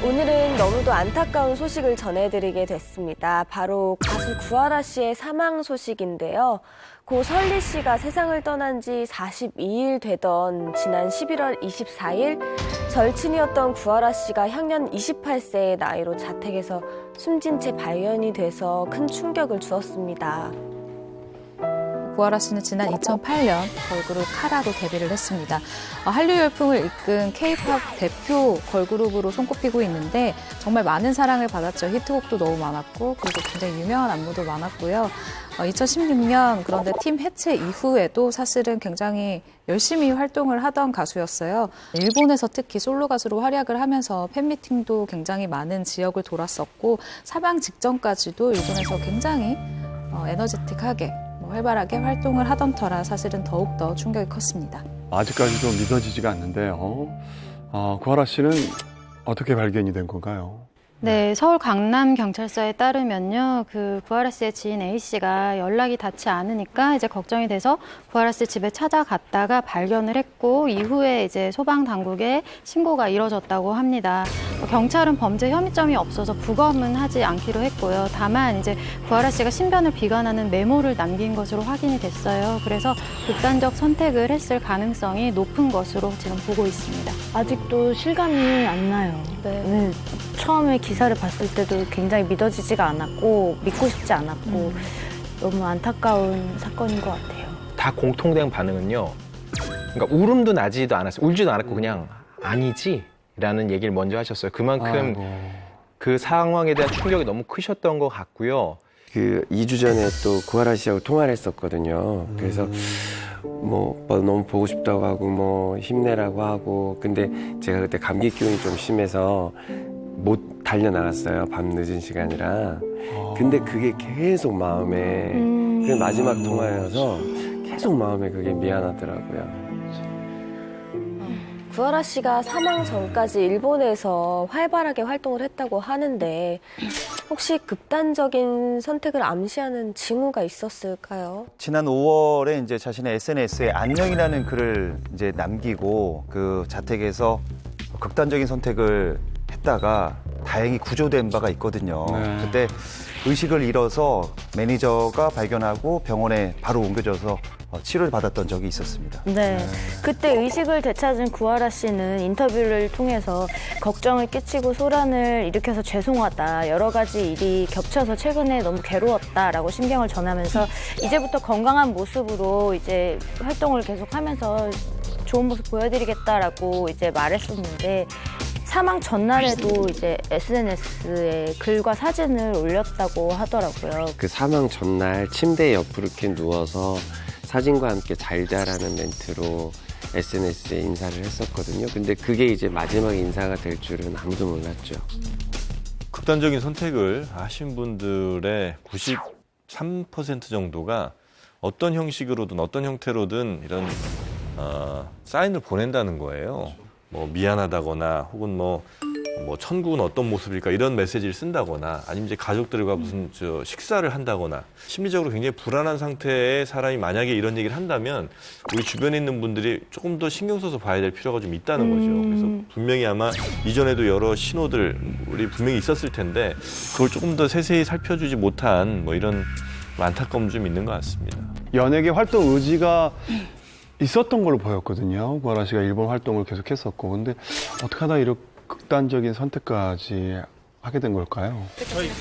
오늘은 너무도 안타까운 소식을 전해드리게 됐습니다. 바로 가수 구하라 씨의 사망 소식인데요. 고 설리 씨가 세상을 떠난 지 42일 되던 지난 11월 24일 절친이었던 구하라 씨가 향년 28세의 나이로 자택에서 숨진 채 발견이 돼서 큰 충격을 주었습니다. 구하라 씨는 지난 2008년 걸그룹 카라로 데뷔를 했습니다. 한류 열풍을 이끈 K-팝 대표 걸그룹으로 손꼽히고 있는데 정말 많은 사랑을 받았죠. 히트곡도 너무 많았고 그리고 굉장히 유명한 안무도 많았고요. 2016년 그런데 팀 해체 이후에도 사실은 굉장히 열심히 활동을 하던 가수였어요. 일본에서 특히 솔로 가수로 활약을 하면서 팬미팅도 굉장히 많은 지역을 돌았었고 사망 직전까지도 일본에서 굉장히 에너지틱하게 활발하게 활동을 하던 터라 사실은 더욱더 충격이 컸습니다. 아직까지도 믿어지지가 않는데요. 구하라 씨는 어떻게 발견이 된 건가요? 네, 서울 강남경찰서에 따르면요. 구하라 씨의 지인 A씨가 연락이 닿지 않으니까 이제 걱정이 돼서 구하라 씨 집에 찾아갔다가 발견을 했고 이후에 이제 소방당국에 신고가 이뤄졌다고 합니다. 경찰은 범죄 혐의점이 없어서 부검은 하지 않기로 했고요. 다만 이제 구하라 씨가 신변을 비관하는 메모를 남긴 것으로 확인이 됐어요. 그래서 극단적 선택을 했을 가능성이 높은 것으로 지금 보고 있습니다. 아직도 실감이 안 나요. 네. 처음에 기사를 봤을 때도 굉장히 믿어지지가 않았고 믿고 싶지 않았고 너무 안타까운 사건인 것 같아요. 다 공통된 반응은요. 그러니까 울음도 나지도 않았어요. 울지도 않았고 그냥 아니지? 라는 얘기를 먼저 하셨어요. 그만큼 그 상황에 대한 충격이 너무 크셨던 것 같고요. 2주 전에 또 구하라 씨하고 통화를 했었거든요. 그래서 너무 보고 싶다고 하고 힘내라고 하고 근데 제가 그때 감기 기운이 좀 심해서 못 달려나갔어요. 밤 늦은 시간이라. 근데 그게 계속 마음에 그 마지막 통화여서 계속 마음에 그게 미안하더라고요. 구하라 씨가 사망 전까지 일본에서 활발하게 활동을 했다고 하는데 혹시 극단적인 선택을 암시하는 징후가 있었을까요? 지난 5월에 이제 자신의 SNS에 안녕이라는 글을 이제 남기고 그 자택에서 극단적인 선택을 했다가 다행히 구조된 바가 있거든요. 그때 의식을 잃어서 매니저가 발견하고 병원에 바로 옮겨져서 치료를 받았던 적이 있었습니다. 네. 그때 의식을 되찾은 구하라 씨는 인터뷰를 통해서 걱정을 끼치고 소란을 일으켜서 죄송하다. 여러 가지 일이 겹쳐서 최근에 너무 괴로웠다라고 심경을 전하면서 이제부터 건강한 모습으로 이제 활동을 계속하면서 좋은 모습 보여드리겠다라고 이제 말했었는데 사망 전날에도 이제 SNS에 글과 사진을 올렸다고 하더라고요. 그 사망 전날 침대 옆으로 이렇게 누워서 사진과 함께 잘 자라는 멘트로 SNS에 인사를 했었거든요. 근데 그게 이제 마지막 인사가 될 줄은 아무도 몰랐죠. 극단적인 선택을 하신 분들의 93% 정도가 어떤 형식으로든 어떤 형태로든 이런 사인을 보낸다는 거예요. 미안하다거나 혹은 천국은 어떤 모습일까 이런 메시지를 쓴다거나 아니면 이제 가족들과 무슨 식사를 한다거나 심리적으로 굉장히 불안한 상태의 사람이 만약에 이런 얘기를 한다면 우리 주변에 있는 분들이 조금 더 신경 써서 봐야 될 필요가 좀 있다는 거죠. 그래서 분명히 아마 이전에도 여러 신호들 우리 분명히 있었을 텐데 그걸 조금 더 세세히 살펴주지 못한 이런 안타까움 좀 있는 것 같습니다. 연예계 활동 의지가 있었던 걸로 보였거든요. 구하라 씨가 일본 활동을 계속했었고 근데 어떻게 하다 이렇게 극단적인 선택까지 하게 된 걸까요? 저희 이거는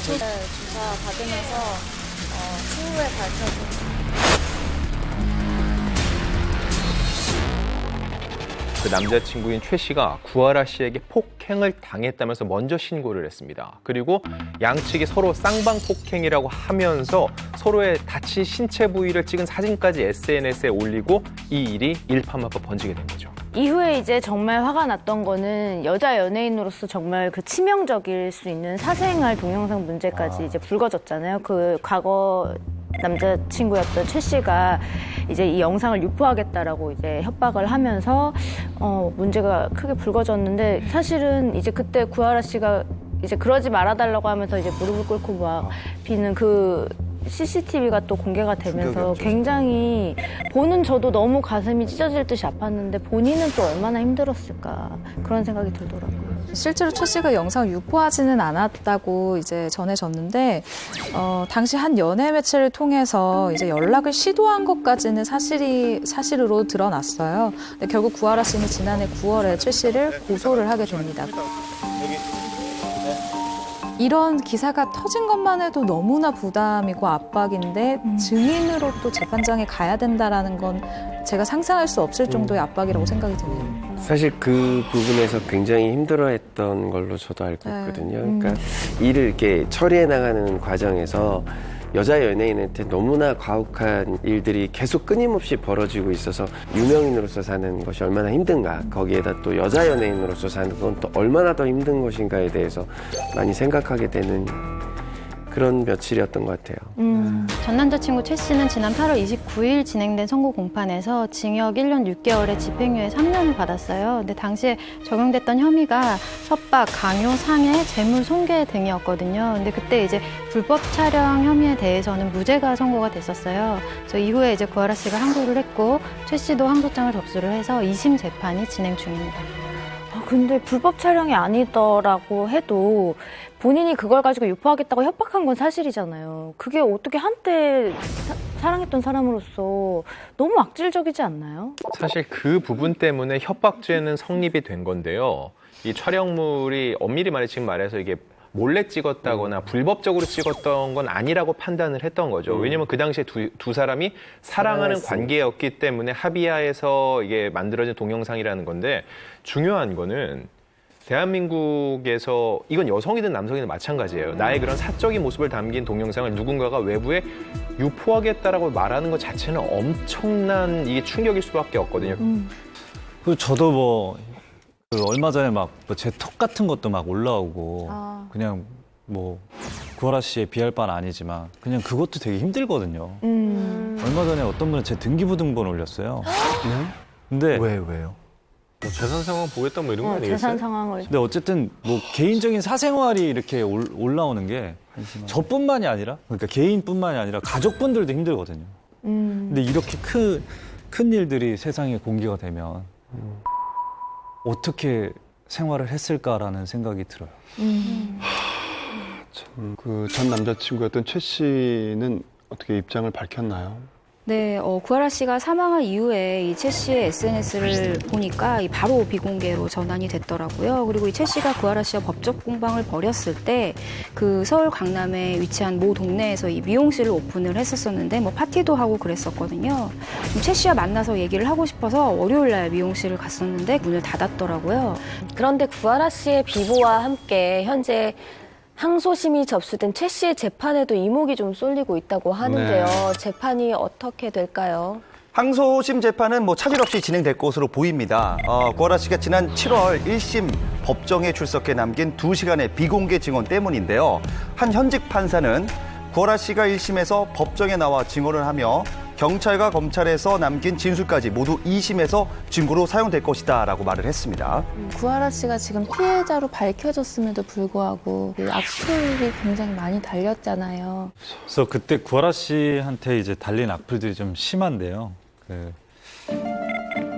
조사 받으면서 추후에 밝혀진 그 남자친구인 최 씨가 구하라 씨에게 폭행을 당했다면서 먼저 신고를 했습니다. 그리고 양측이 서로 쌍방폭행이라고 하면서 서로의 다친 신체 부위를 찍은 사진까지 SNS에 올리고 이 일이 일파만파 번지게 된 거죠. 이후에 이제 정말 화가 났던 거는 여자 연예인으로서 정말 그 치명적일 수 있는 사생활 동영상 문제까지 이제 불거졌잖아요. 그 과거 남자친구였던 최 씨가 이제 이 영상을 유포하겠다라고 이제 협박을 하면서 문제가 크게 불거졌는데 사실은 이제 그때 구하라 씨가 이제 그러지 말아달라고 하면서 이제 무릎을 꿇고 막 비는 그 CCTV가 또 공개가 되면서 충격이었죠. 굉장히 보는 저도 너무 가슴이 찢어질 듯이 아팠는데 본인은 또 얼마나 힘들었을까 그런 생각이 들더라고요. 실제로 최 씨가 영상을 유포하지는 않았다고 이제 전해졌는데 당시 한 연예 매체를 통해서 이제 연락을 시도한 것까지는 사실으로 드러났어요. 근데 결국 구하라 씨는 지난해 9월에 최 씨를 고소를 하게 됩니다. 이런 기사가 터진 것만 해도 너무나 부담이고 압박인데 증인으로 또 재판장에 가야 된다라는 건 제가 상상할 수 없을 정도의 압박이라고 생각이 드네요. 사실 그 부분에서 굉장히 힘들어했던 걸로 저도 알고 있거든요. 그러니까 일을 이렇게 처리해 나가는 과정에서 여자 연예인한테 너무나 가혹한 일들이 계속 끊임없이 벌어지고 있어서 유명인으로서 사는 것이 얼마나 힘든가, 거기에다 또 여자 연예인으로서 사는 건 또 얼마나 더 힘든 것인가에 대해서 많이 생각하게 되는 그런 며칠이었던 것 같아요. 전 남자친구 최 씨는 지난 8월 29일 진행된 선고 공판에서 징역 1년 6개월에 집행유예 3년을 받았어요. 근데 당시에 적용됐던 혐의가 협박, 강요, 상해, 재물 손괴 등이었거든요. 근데 그때 이제 불법 촬영 혐의에 대해서는 무죄가 선고가 됐었어요. 그래서 이후에 이제 구하라 씨가 항소를 했고 최 씨도 항소장을 접수를 해서 2심 재판이 진행 중입니다. 근데 불법 촬영이 아니더라고 해도 본인이 그걸 가지고 유포하겠다고 협박한 건 사실이잖아요. 그게 어떻게 한때 사랑했던 사람으로서 너무 악질적이지 않나요? 사실 그 부분 때문에 협박죄는 성립이 된 건데요. 이 촬영물이 엄밀히 말해 지금 말해서 이게 몰래 찍었다거나 불법적으로 찍었던 건 아니라고 판단을 했던 거죠. 왜냐면 그 당시에 두 사람이 사랑하는 관계였기 때문에 합의하에서 이게 만들어진 동영상이라는 건데, 중요한 거는 대한민국에서 이건 여성이든 남성이든 마찬가지예요. 나의 그런 사적인 모습을 담긴 동영상을 누군가가 외부에 유포하겠다라고 말하는 것 자체는 엄청난 이게 충격일 수밖에 없거든요. 그리고 저도 뭐 얼마 전에 막 제 톡 같은 것도 막 올라오고 그냥 뭐 구하라 씨의 비할 바는 아니지만 그냥 그것도 되게 힘들거든요. 얼마 전에 어떤 분은 제 등기부등본 올렸어요. 근데 왜요? 뭐 재산 상황 보겠다 뭐 이런 거 아니겠어요? 재산 상황을. 근데 어쨌든 뭐 개인적인 사생활이 이렇게 올라오는 게 저뿐만이 아니라, 그러니까 개인뿐만이 아니라 가족분들도 힘들거든요. 근데 이렇게 큰 일들이 세상에 공개가 되면 어떻게 생활을 했을까라는 생각이 들어요. 그 전 남자친구였던 최 씨는 어떻게 입장을 밝혔나요? 네, 구하라 씨가 사망한 이후에 이 최 씨의 SNS를 보니까 바로 비공개로 전환이 됐더라고요. 그리고 이 최 씨가 구하라 씨와 법적 공방을 벌였을 때 그 서울 강남에 위치한 모 동네에서 이 미용실을 오픈을 했었었는데 뭐 파티도 하고 그랬었거든요. 최 씨와 만나서 얘기를 하고 싶어서 월요일 날 미용실을 갔었는데 문을 닫았더라고요. 그런데 구하라 씨의 비보와 함께 현재 항소심이 접수된 최 씨의 재판에도 이목이 좀 쏠리고 있다고 하는데요. 재판이 어떻게 될까요? 항소심 재판은 뭐 차질 없이 진행될 것으로 보입니다. 구하라 씨가 지난 7월 1심 법정에 출석해 남긴 2시간의 비공개 증언 때문인데요. 한 현직 판사는 구하라 씨가 1심에서 법정에 나와 증언을 하며 경찰과 검찰에서 남긴 진술까지 모두 2심에서 증거로 사용될 것이다 라고 말을 했습니다. 구하라 씨가 지금 피해자로 밝혀졌음에도 불구하고 악플이 굉장히 많이 달렸잖아요. 그래서 그때 구하라 씨한테 이제 달린 악플들이 좀 심한데요.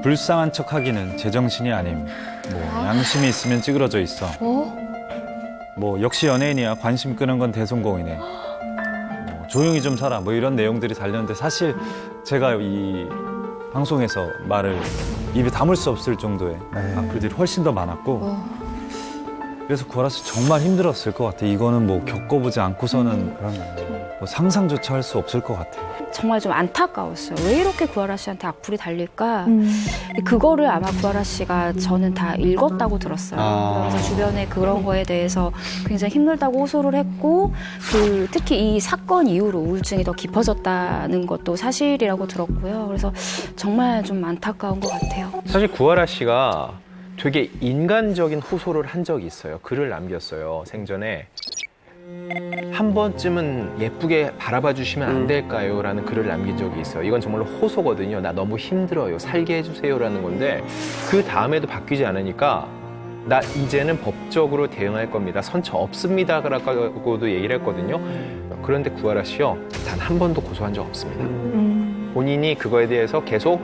불쌍한 척 하기는 제정신이 아님. 뭐 양심이 있으면 찌그러져 있어. 뭐 역시 연예인이야. 관심 끄는 건 대성공이네. 조용히 좀 살아. 뭐 이런 내용들이 달렸는데 사실 제가 이 방송에서 말을 입에 담을 수 없을 정도의 악플들이 훨씬 더 많았고 그래서 구하라 씨 정말 힘들었을 것 같아요. 이거는 뭐 겪어보지 않고서는 뭐 상상조차 할 수 없을 것 같아요. 정말 좀 안타까웠어요. 왜 이렇게 구하라 씨한테 악플이 달릴까? 그거를 아마 구하라 씨가 저는 다 읽었다고 들었어요. 그래서 주변에 그런 거에 대해서 굉장히 힘들다고 호소를 했고 특히 이 사건 이후로 우울증이 더 깊어졌다는 것도 사실이라고 들었고요. 그래서 정말 좀 안타까운 것 같아요. 사실 구하라 씨가 되게 인간적인 호소를 한 적이 있어요. 글을 남겼어요. 생전에. 한 번쯤은 예쁘게 바라봐 주시면 안 될까요? 라는 글을 남긴 적이 있어요. 이건 정말로 호소거든요. 나 너무 힘들어요. 살게 해주세요. 라는 건데 그 다음에도 바뀌지 않으니까 나 이제는 법적으로 대응할 겁니다. 선처 없습니다. 라고도 얘기를 했거든요. 그런데 구하라 씨요, 단 한 번도 고소한 적 없습니다. 본인이 그거에 대해서 계속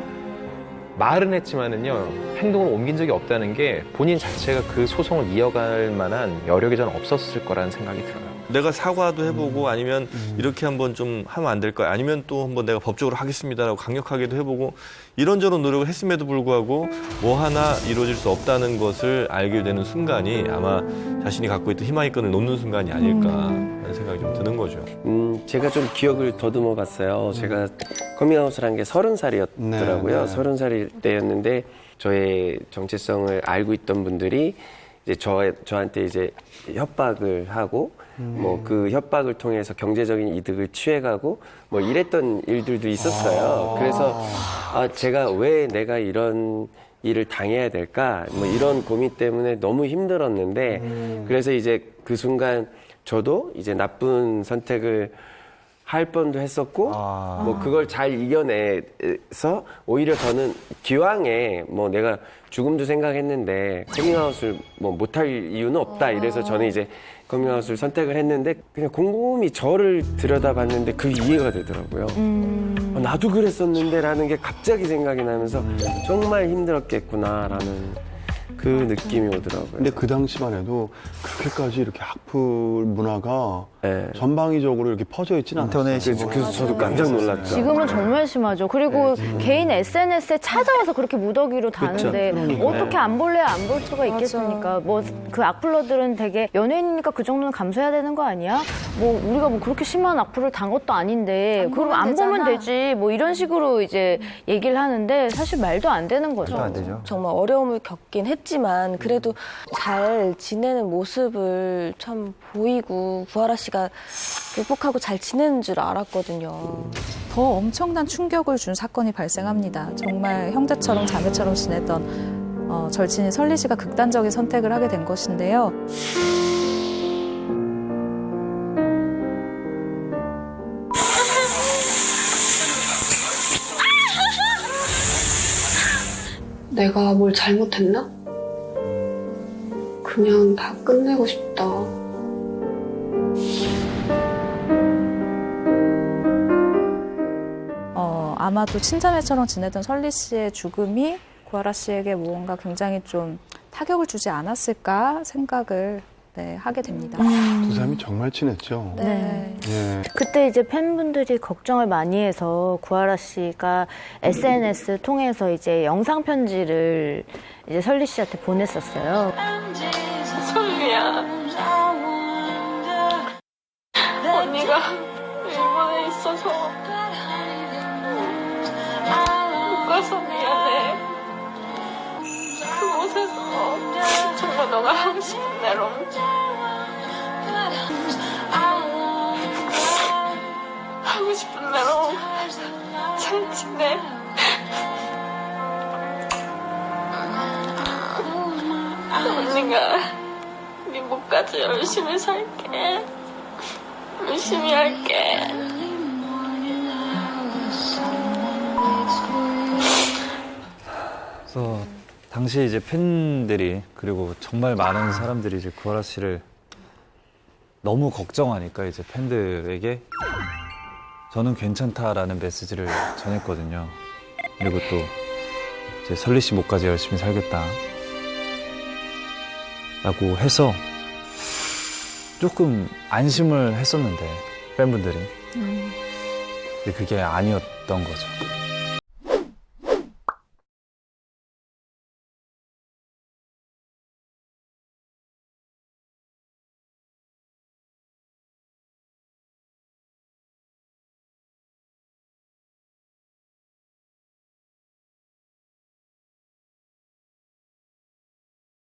말은 했지만은요, 행동을 옮긴 적이 없다는 게 본인 자체가 그 소송을 이어갈 만한 여력이 저는 없었을 거라는 생각이 들어요. 내가 사과도 해보고 아니면 이렇게 한번 좀 하면 안 될까요? 아니면 또 한번 내가 법적으로 하겠습니다라고 강력하게도 해보고 이런저런 노력을 했음에도 불구하고 뭐 하나 이루어질 수 없다는 것을 알게 되는 순간이 아마 자신이 갖고 있던 희망의 끈을 놓는 순간이 아닐까 하는 생각이 좀 드는 거죠. 제가 좀 기억을 더듬어 봤어요. 제가 커밍아웃을 한 게 30살이었더라고요. 네. 30살일 때였는데 저의 정체성을 알고 있던 분들이 이제 저한테 이제 협박을 하고 뭐 그 협박을 통해서 경제적인 이득을 취해가고 뭐 이랬던 일들도 있었어요. 그래서 제가 왜 내가 이런 일을 당해야 될까? 뭐 이런 고민 때문에 너무 힘들었는데 그래서 이제 그 순간 저도 이제 나쁜 선택을 할 뻔도 했었고 뭐 그걸 잘 이겨내서 오히려 저는 기왕에 뭐 내가 죽음도 생각했는데 커밍아웃을 뭐 못할 이유는 없다 이래서 저는 이제 커밍아웃을 선택을 했는데 그냥 곰곰이 저를 들여다봤는데 그 이해가 되더라고요. 나도 그랬었는데 라는 게 갑자기 생각이 나면서 정말 힘들었겠구나라는 그 느낌이 오더라고요. 근데 그 당시만 해도 그렇게까지 이렇게 악플 문화가 네. 전방위적으로 이렇게 퍼져 있지는 않았어요. 그래서 저도 깜짝 놀랐죠. 지금은 정말 심하죠. 그리고 개인 SNS에 찾아와서 그렇게 무더기로 다는데 그러니까요. 어떻게 안 볼래야 안 볼 수가 있겠습니까? 뭐 그 악플러들은 되게 연예인이니까 그 정도는 감수해야 되는 거 아니야? 뭐 우리가 뭐 그렇게 심한 악플을 단 것도 아닌데 그럼 안 보면 되지. 뭐 이런 식으로 이제 얘기를 하는데 사실 말도 안 되는 거죠. 안 되죠. 정말 어려움을 겪긴 했지만 그래도 잘 지내는 모습을 참 보이고 구하라 씨가 극복하고 잘 지내는 줄 알았거든요. 더 엄청난 충격을 준 사건이 발생합니다. 정말 형제처럼 자매처럼 지냈던 절친인 설리 씨가 극단적인 선택을 하게 된 것인데요. 내가 뭘 잘못했나? 그냥 다 끝내고 싶다. 아마도 친자매처럼 지내던 설리 씨의 죽음이 구하라 씨에게 무언가 굉장히 좀 타격을 주지 않았을까 생각을 하게 됩니다. 두 사람이 정말 친했죠. 네. 예. 그때 이제 팬분들이 걱정을 많이 해서 구하라 씨가 SNS 통해서 이제 영상 편지를 이제 설리 씨한테 보냈었어요. 설리야. 언니가 일본에 있어서 못 가서 미안해. 그곳에서 정말 너가 하고 싶은 대로 하고 싶은 대로 잘 지내. 언니가 미국까지 열심히 살게. 열심히 할게. 그래서 당시 이제 팬들이 그리고 정말 많은 사람들이 이제 구하라 씨를 너무 걱정하니까 이제 팬들에게 저는 괜찮다라는 메시지를 전했거든요. 그리고 또 이제 설리 씨 목까지 열심히 살겠다 라고 해서 조금 안심을 했었는데 팬분들이 근데 그게 아니었던 거죠.